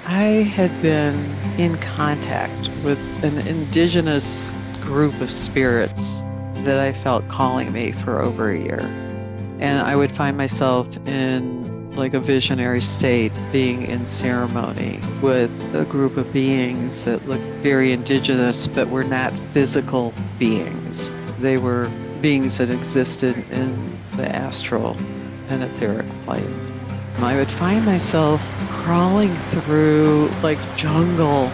I had been in contact with an indigenous group of spirits that I felt calling me for over a year. And I would find myself in like a visionary state, being in ceremony with a group of beings that looked very indigenous, but were not physical beings. They were beings that existed in the astral and etheric plane. I would find myself crawling through like jungle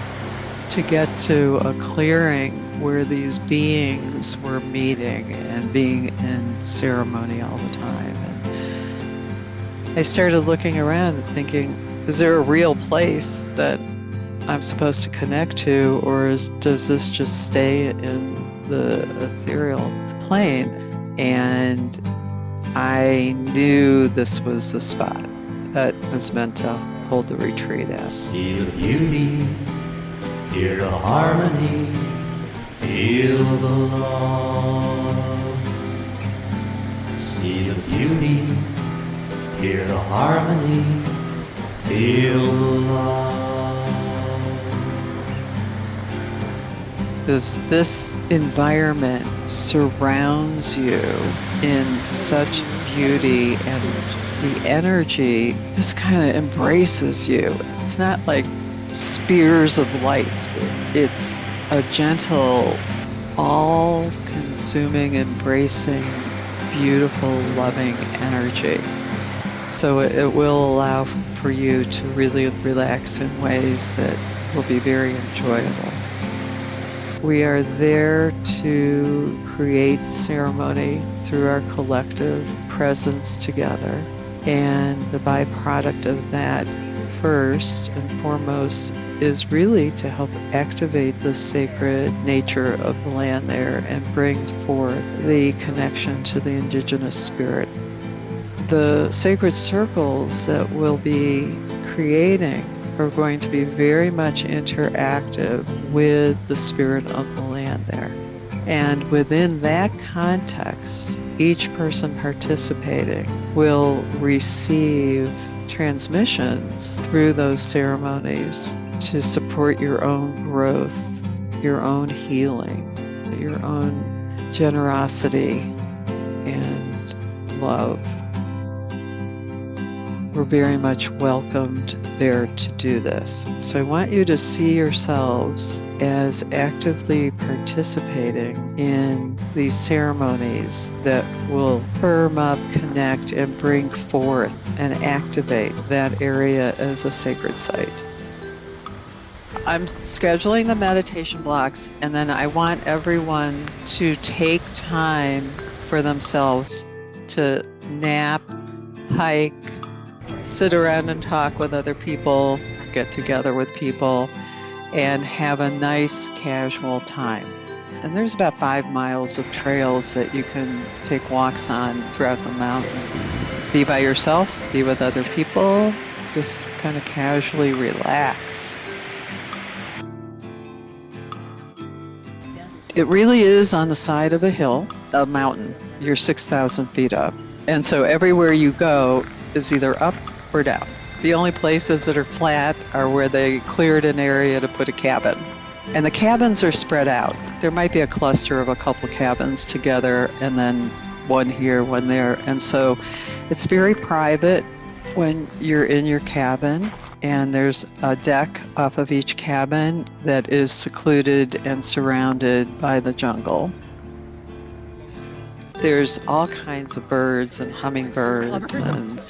to get to a clearing where these beings were meeting and being in ceremony all the time. And I started looking around and thinking, is there a real place that I'm supposed to connect to, or does this just stay in the ethereal plane? And I knew this was the spot that was meant to hold the retreat at. See the beauty, hear the harmony, feel the love. See the beauty, hear the harmony, feel the love. This environment surrounds you in such beauty, and the energy just kind of embraces you. It's not like spears of light. It's a gentle, all-consuming, embracing, beautiful, loving energy. So it will allow for you to really relax in ways that will be very enjoyable. We are there to create ceremony through our collective presence together. And the byproduct of that, first and foremost, is really to help activate the sacred nature of the land there and bring forth the connection to the indigenous spirit. The sacred circles that we'll be creating are going to be very much interactive with the spirit of the land there. And within that context, each person participating will receive transmissions through those ceremonies to support your own growth, your own healing, your own generosity and love. We're very much welcomed there to do this. So I want you to see yourselves as actively participating in these ceremonies that will firm up, connect, and bring forth and activate that area as a sacred site. I'm scheduling the meditation blocks, and then I want everyone to take time for themselves to nap, hike, sit around and talk with other people, get together with people, and have a nice casual time. And there's about 5 miles of trails that you can take walks on throughout the mountain. Be by yourself, be with other people, just kind of casually relax. It really is on the side of a hill, a mountain. You're 6,000 feet up. And so everywhere you go is either up or down. The only places that are flat are where they cleared an area to put a cabin. And the cabins are spread out. There might be a cluster of a couple cabins together, and then one here, one there. And so it's very private when you're in your cabin, and there's a deck off of each cabin that is secluded and surrounded by the jungle. There's all kinds of birds and hummingbirds and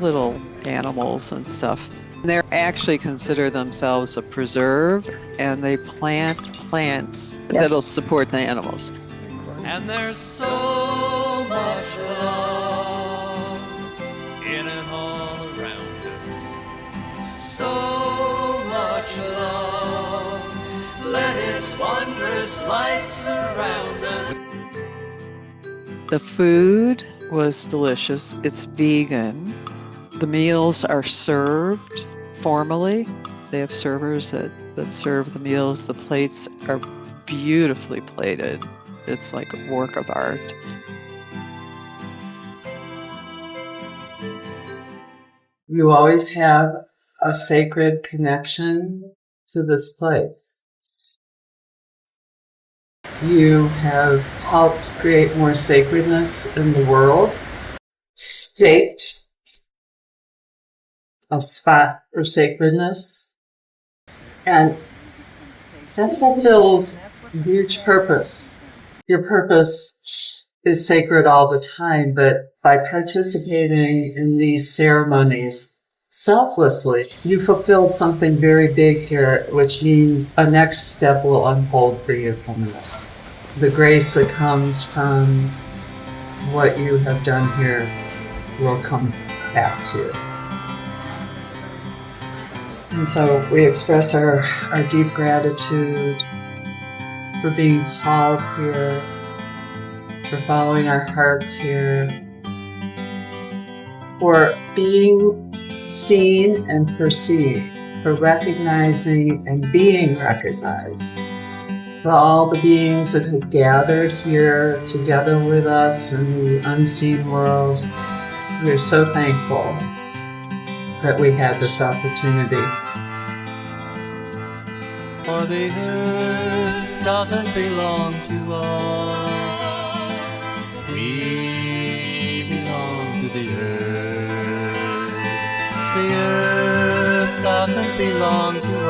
little animals and stuff. They actually consider themselves a preserve, and they plant plants that'll support the animals. And there's so much love in and all around us. So much love. Let its wondrous light surround us. The food was delicious. It's vegan. The meals are served formally. They have servers that serve the meals. The plates are beautifully plated. It's like a work of art. You always have a sacred connection to this place. You have helped create more sacredness in the world, staked a spot for sacredness, and that fulfills a huge purpose. Your purpose is sacred all the time, but by participating in these ceremonies selflessly, you fulfilled something very big here, which means a next step will unfold for you from this. The grace that comes from what you have done here will come back to you. And so we express our deep gratitude for being called here, for following our hearts here, for being seen and perceived, for recognizing and being recognized, for all the beings that have gathered here together with us in the unseen world. We're so thankful that we had this opportunity. For the earth doesn't belong to us. We belong to the earth. The earth doesn't belong to